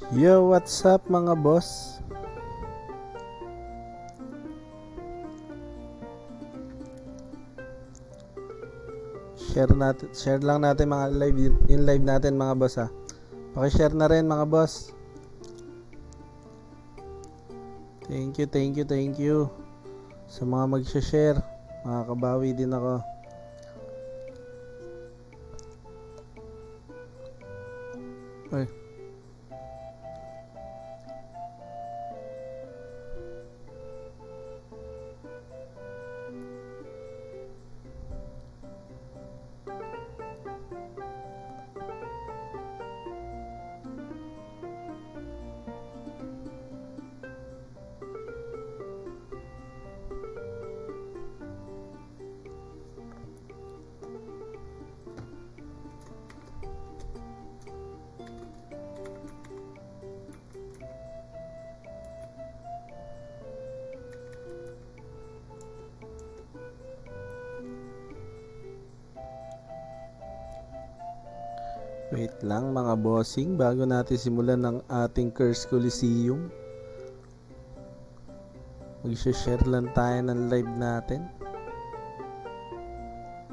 Yo, what's up mga boss? Share lang natin mga live, yung live natin mga boss ha. Paki-share na rin mga boss. Thank you sa mga mag-share. Makakabawi din ako. Ay. Wait lang mga bossing, bago natin simulan ng ating Curse Coliseum, mag-share lang tayo ng live natin.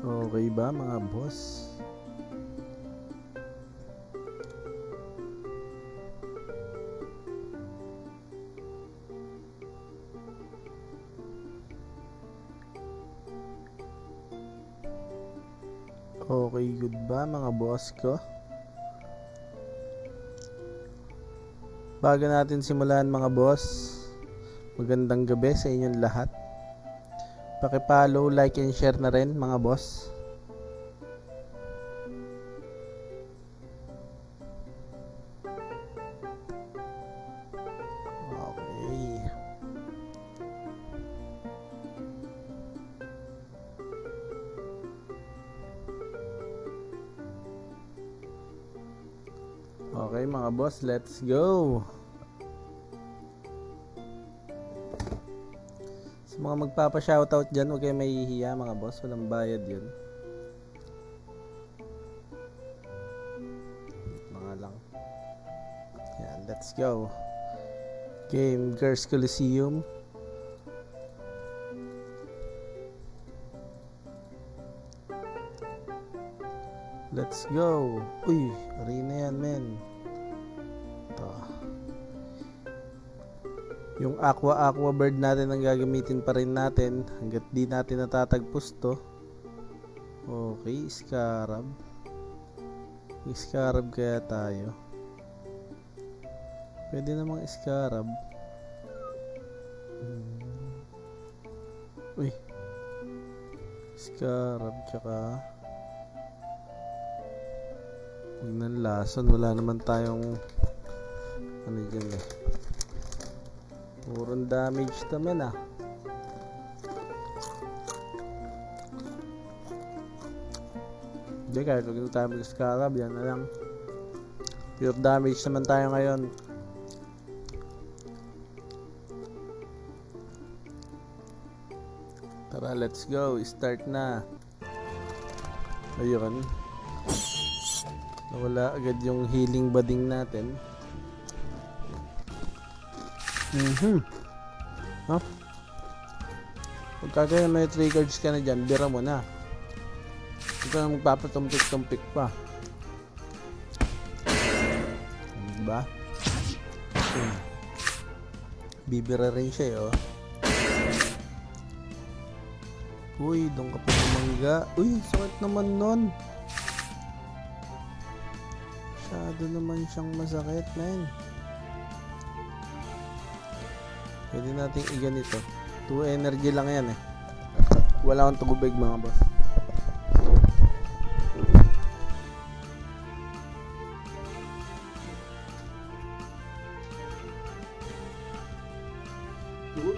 Okay ba mga boss? Okay, good ba mga boss ko? Bago natin simulan mga boss, magandang gabi sa inyong lahat. Paki-follow, like, and share na rin mga boss. Okay. Okay mga boss, let's go! Sa mga magpapa-shoutout dyan, huwag kayo mahihiya mga boss, walang bayad yun. Mga lang. Yan, let's go. Game Curse Coliseum. Let's go. Uy, arena yan men. Ito. Yung aqua bird natin ang gagamitin pa rin natin hanggat di natin natatagpos to. Okay, scarab. Scarab kaya tayo. Pwede namang scarab. Uy. Scarab tsaka huwag ng lason, wala naman tayong ano dyan eh. Purong damage naman ah. Hindi, kahit huwag tayo mag-scarab, yan na lang. Pure damage naman tayo ngayon. Tara, let's go. Start na. Ayun. Nawala agad yung healing bading natin. Huh? Pagka kaya may 3 cards ka na dyan, bira mo na. Huwag ka na magpapatumpik-tumpik pa. Diba? Bibira rin siya eh, oh. Uy, doon ka pa kumangga. Uy, sakit naman nun. Masyado naman siyang masakit, man. Pwede natin i-ganito. 2 energy lang yan eh. Wala akong tugubig mga boss.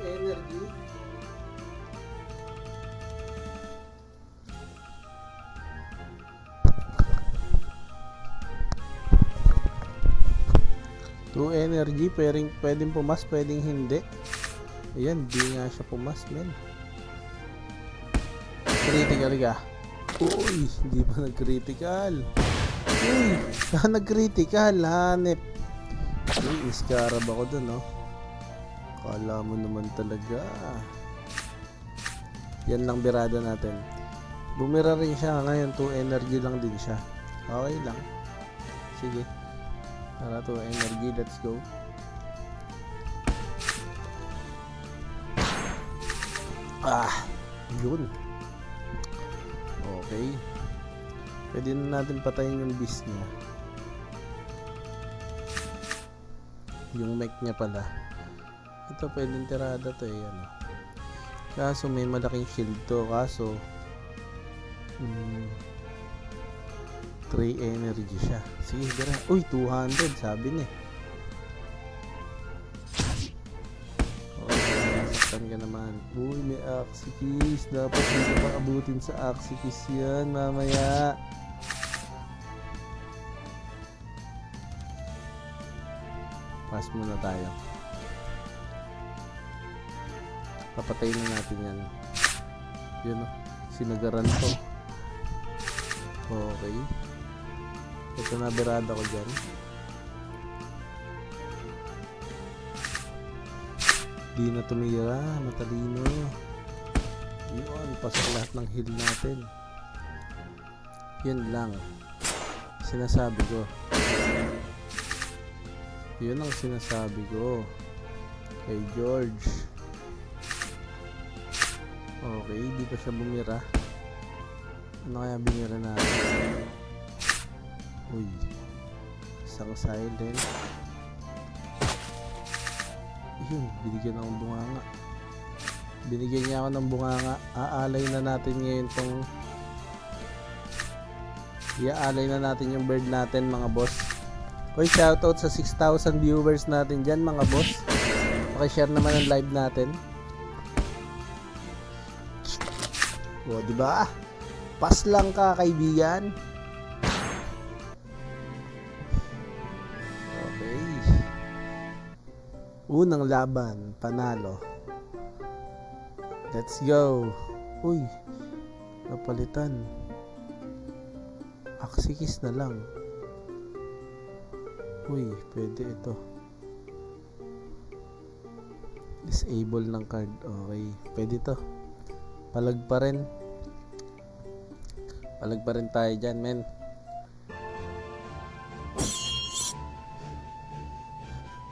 Energy. Two energy, pwedeng pumas, pwedeng hindi. Ayan, di nga siya pumas, men. Critical ka. Uy, hindi pa nag-critical. Uy, nag-critical, hanep. Uy, iskarab ako dun, no? Kala mo naman talaga. Yan lang birada natin. Bumira rin siya ngayon, 2 energy lang din siya. Okay lang. Sige. Tara, 2 energy, let's go. Yun. Okay. Pwede na natin patayin yung beast niya. Yung mech niya pala. Ito pwedeng tirada to eh. Ano. Kaso may malaking shield to. Kaso 3 energy siya. Sige, gara. Uy, 200 sabi niya. Nasaktan ka naman. Uy, may Axikis. Dapat hindi pa abutin sa Axikis yan mamaya. Pass muna tayo. Papatayin na natin yan. Yun o. Sinagaran to. Okay. Ito na birada ko dyan. Di na tumira. Matalino. Yun. Pasok lahat ng heal natin. Yun lang. Sinasabi ko. Yun ang sinasabi ko. Kay George. Okay. Di pa siya bumira. Ano kaya binira natin? Uy. Isang silent. Yun, binigyan akong bunganga. Binigyan niya ako ng bunganga. Aalay na natin ngayon tong iaalay na natin yung bird natin mga boss. Uy, shoutout sa 6,000 viewers natin dyan mga boss. Pakishare naman ang live natin. O, diba? Pas lang ka kaibigan. Okay. Unang laban, panalo. Let's go. Uy, napalitan. Axikis na lang. Uy, pwede ito. Disable ng card. Okay, pwede to. Palag pa rin. Palag pa rin tayo dyan, men.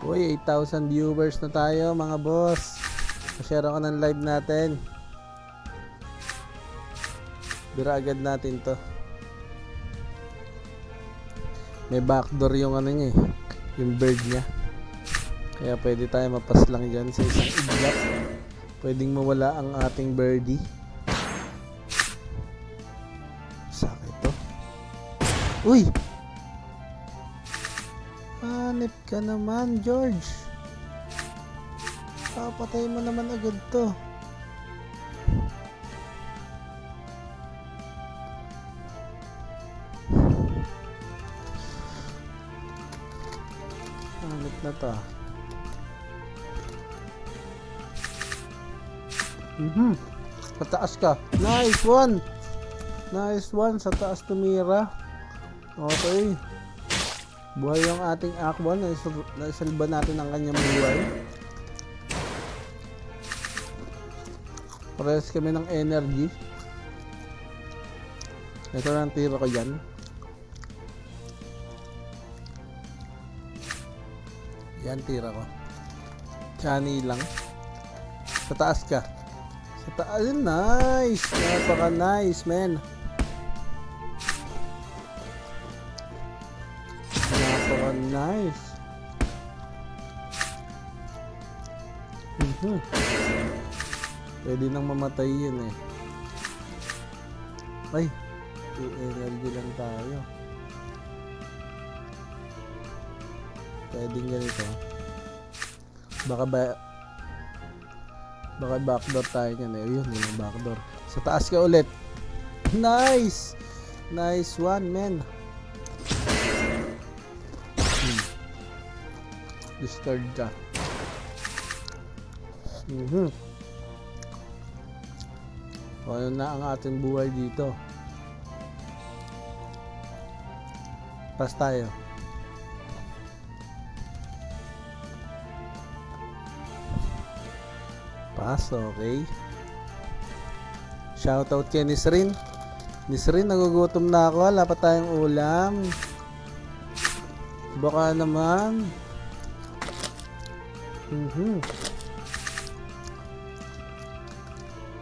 Uy, 8,000 viewers na tayo, mga boss. Pa-share ako ng live natin. Bira agad natin to. May backdoor yung ano niya eh. Yung bird niya. Kaya pwede tayo mapas lang dyan sa isang iglap. Pwedeng mawala ang ating birdie. Sakit to. Uy! Hanip ka naman, George. Papatay mo naman agad to. Hanip na to. Sa taas ka. Nice one. Nice one. Sa taas tumira. Okay. Buhay yung ating Aqua. Naisalba natin ang kanyang buhay. Parehas kami ng energy. Ito na ang tira ko dyan. Yan tira ko. Chani lang. Sa taas ka. Sa taas. Nice. Napaka nice, man. Napaka nice. Pwede nang mamatay yun eh. Ay. 2 energy lang tayo. Pwedeng ganito. Baka backdoor tayo niyan eh. Yun, yung backdoor. Sa taas ka ulit. Nice! Nice one, man. Discard ka. Ano na ang ating buhay dito? Pass tayo. bukas. Okay. Shoutout kay Nisrin. Nisrin, nagugutom na ako. Wala pa tayong ulam. Baka naman.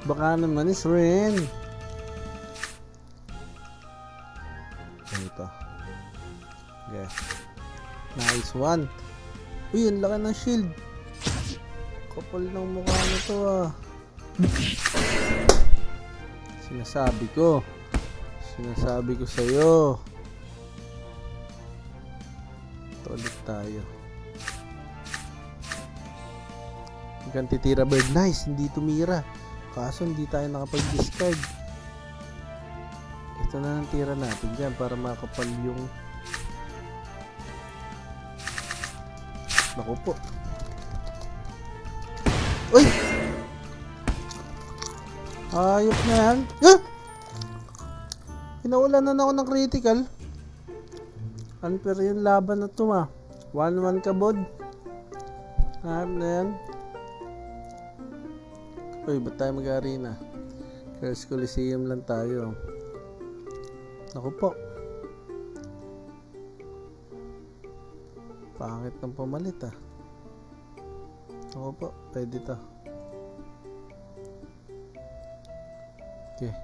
Baka naman, Nisrin. Ito. Okay. Nice one. Uy, ang laki ng shield. Kapal ng mukha nito ah. Sinasabi ko sa'yo. Ito ulit tayo. Hanggang titira bird. Nice, hindi tumira. Kaso hindi tayo nakapag-discard. Ito na ang tira natin dyan para makapal yung... Naku po. Uy! Ayop na yan. Ah! Pinaulanan ako ng critical. Unfair yung laban na to ah. 1-1 ka bod. Ayop na yan. Uy, ba't tayo mag-arena? Curse Coliseum lang tayo. Naku po. Pangit ng pamalit ah. Naku po, pwede to. Okay.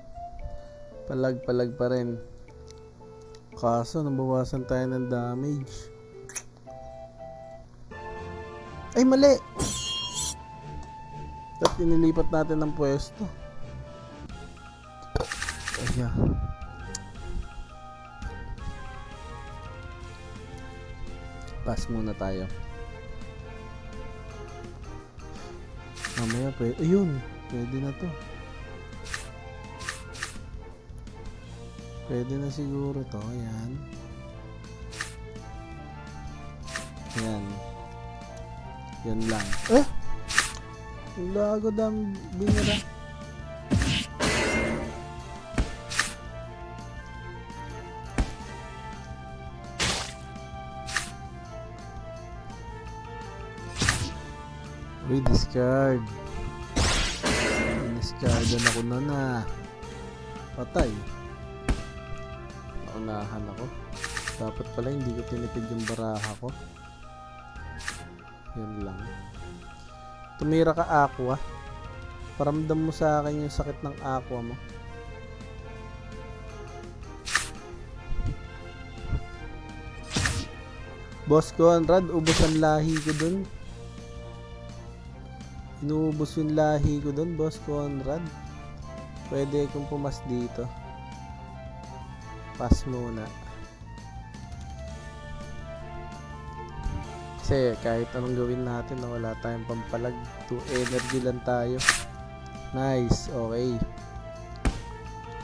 Palag pa rin. Kaso, nabawasan tayo ng damage. Ay, mali! At inilipat natin ng pwesto. Ayan. Pass muna tayo. Mamaya pwede. Ayun. Pwede na to. Pwede na siguro to. Ayan. Ayan. Yan lang. Eh! Yung lago dam binira. Uy, discard. Discardan ako na. Patay. Naunahan ako. Dapat pala hindi ko tinipid yung baraha ko. Yan lang. Tumira ka aqua. Paramdam mo sa akin yung sakit ng aqua mo. Boss Conrad, ubos ang lahi ko dun. Inuubos yung lahi ko dun, Boss Conrad. Pwede kong pumas dito. Pass muna. Kasi kahit anong gawin natin, wala tayong pampalag. 2 energy lang tayo. Nice, okay.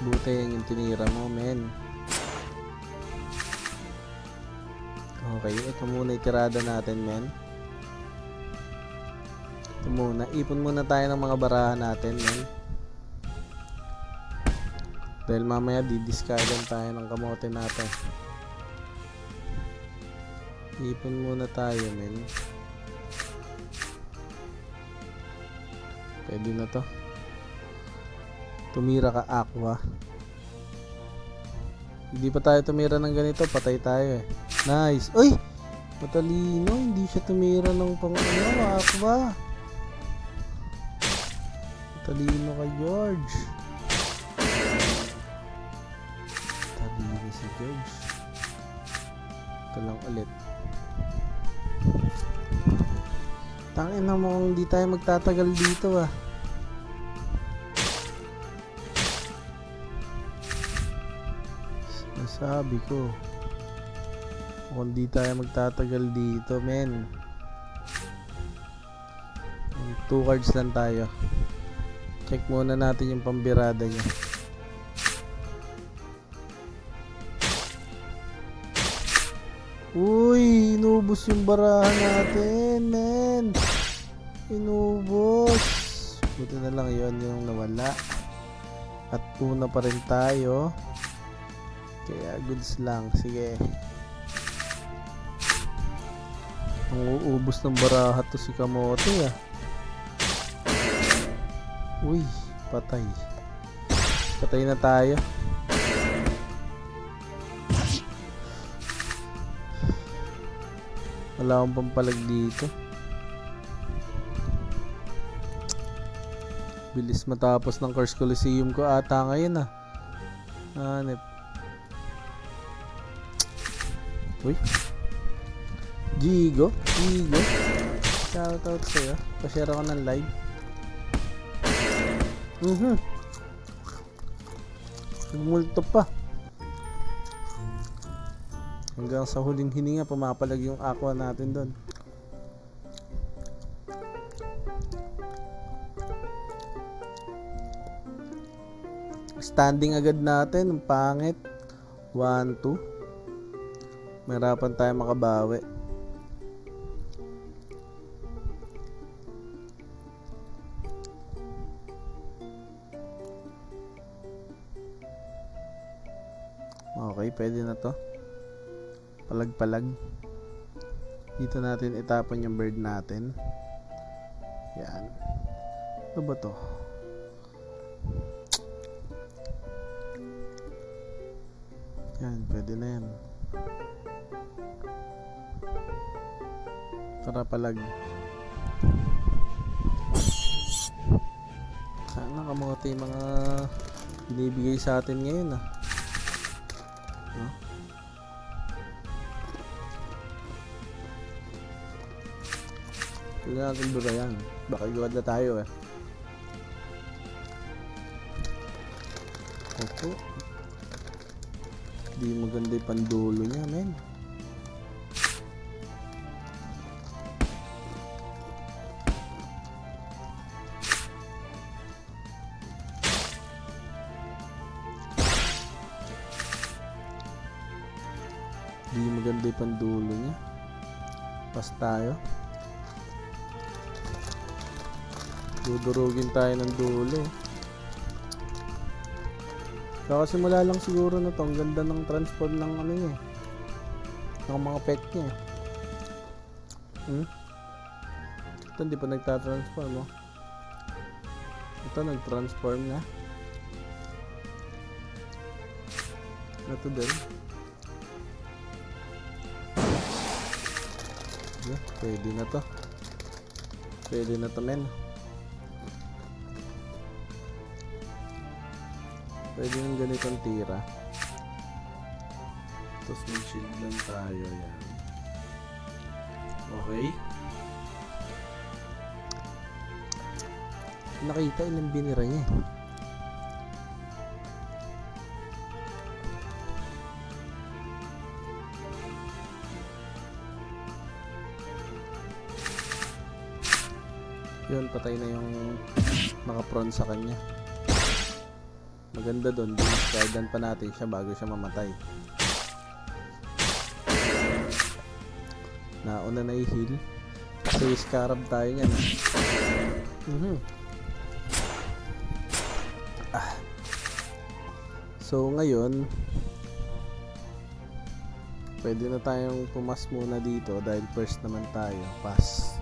Buti yung tinira mo, men. Okay, ito muna itirada natin, men. Ito muna, ipon muna tayo ng mga barahan natin, men. Dahil mamaya didiscardan tayo ng kamote natin. Ipon muna tayo, men. Pwede na to. Tumira ka aqua. Hindi pa tayo tumira ng ganito, patay tayo eh. Nice. Uy! Matalino, hindi siya tumira ng pang aqua. Matalino ka, George. Matalino si George. Ito lang ulit. Tangin na mo, hindi tayo magtatagal dito ah. Nasabi ko. Kung hindi tayo magtatagal dito, men. 2 cards lang tayo. Check muna natin yung pambirada niya. Uy, inubos yung barahan natin, men. Inubos. Buti na lang yon yung nawala. At una pa rin tayo. Kaya goods lang. Sige. Ang uubos ng baraha to si Kamote ah. Uy, patay. Patay na tayo. Wala akong pampalag dito. Bilis matapos ng Curse Coliseum ko ata ngayon ah. Hanep. Uy. Gigo. Shoutout sa'yo. Pa-share ako ng live. Nagmulto pa. Hanggang sa huling hininga pumapalag yung aqua natin doon. Standing agad natin, ang pangit. 1-2. Mahirapan tayo makabawi. Okay, pwede na to. Palag-palag. Dito natin itapon yung bird natin. Yan. Ano ba to? Yan, pwede na yan. Tara palag. Sana kamote yung mga binibigay sa atin ngayon ah. No? Hindi natin dura yan. Baka iwad na tayo eh. Opo. Di maganda yung pandulo niya, men. Di maganda yung pandulo niya. Pas tayo. Dudurugin tayo ng dulo. Kakasimula lang siguro na to. Ang ganda ng transform ng ano niya, ng mga pet niya. Ito hindi pa nagtatransform oh. Ito nagtransform na. Ito din. Yeah, pwede na to. Pwede na to, men. Pwede yung ganitong tira. Tapos may shield lang tayo. Yan. Okay. Nakita ilang binira niya. Yun, patay na yung naka-prone sa kanya. Maganda doon, discardan pa natin siya bago siya mamatay. Nauna na i-heal. So, scarab tayo niyan. So, ngayon, pwede na tayong pumas muna dito dahil first naman tayo. Pass.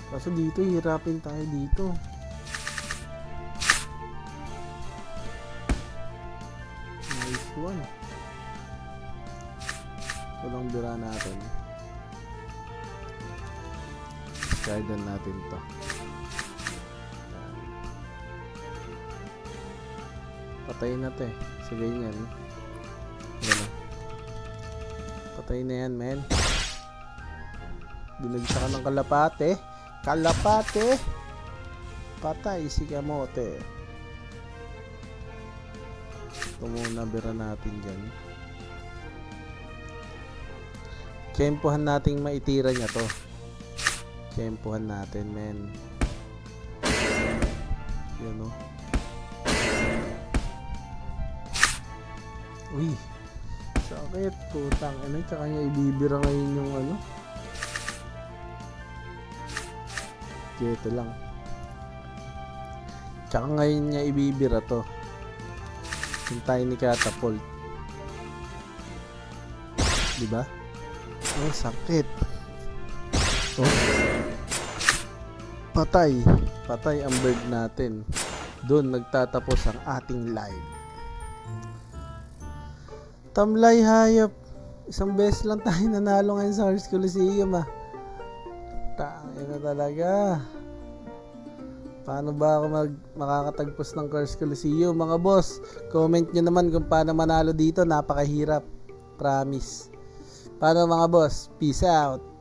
Kaso dito, hirapin tayo dito. One. Walang bira natin. Garden natin to. Patay na to eh. Sa ganyan. Ano? Patay na yan, men. Binagsa ka ng kalapate. Kalapate! Patay si kamote. Ito muna bira natin dyan. Tsempuhan nating maitira niya to. Tsempuhan natin, men. Yan o. Uy. Sakit. Putang. Ano? Tsaka niya ibibira ngayon yung ano. Ito lang. Tsaka ngayon niya ibibira to. Hintay ni Catapult. Diba? Ay, sakit. Oh. Patay. Patay ang bird natin. Doon nagtatapos ang ating live. Tamlay hayop. Isang beses lang tayo nanalo ngayon sa Hearts Coliseum ah. Tangina talaga. Paano ba ako makakatagpos ng Hearts Coliseum mga boss? Comment nyo naman kung paano manalo dito. Napakahirap. Promise. Paano mga boss? Peace out.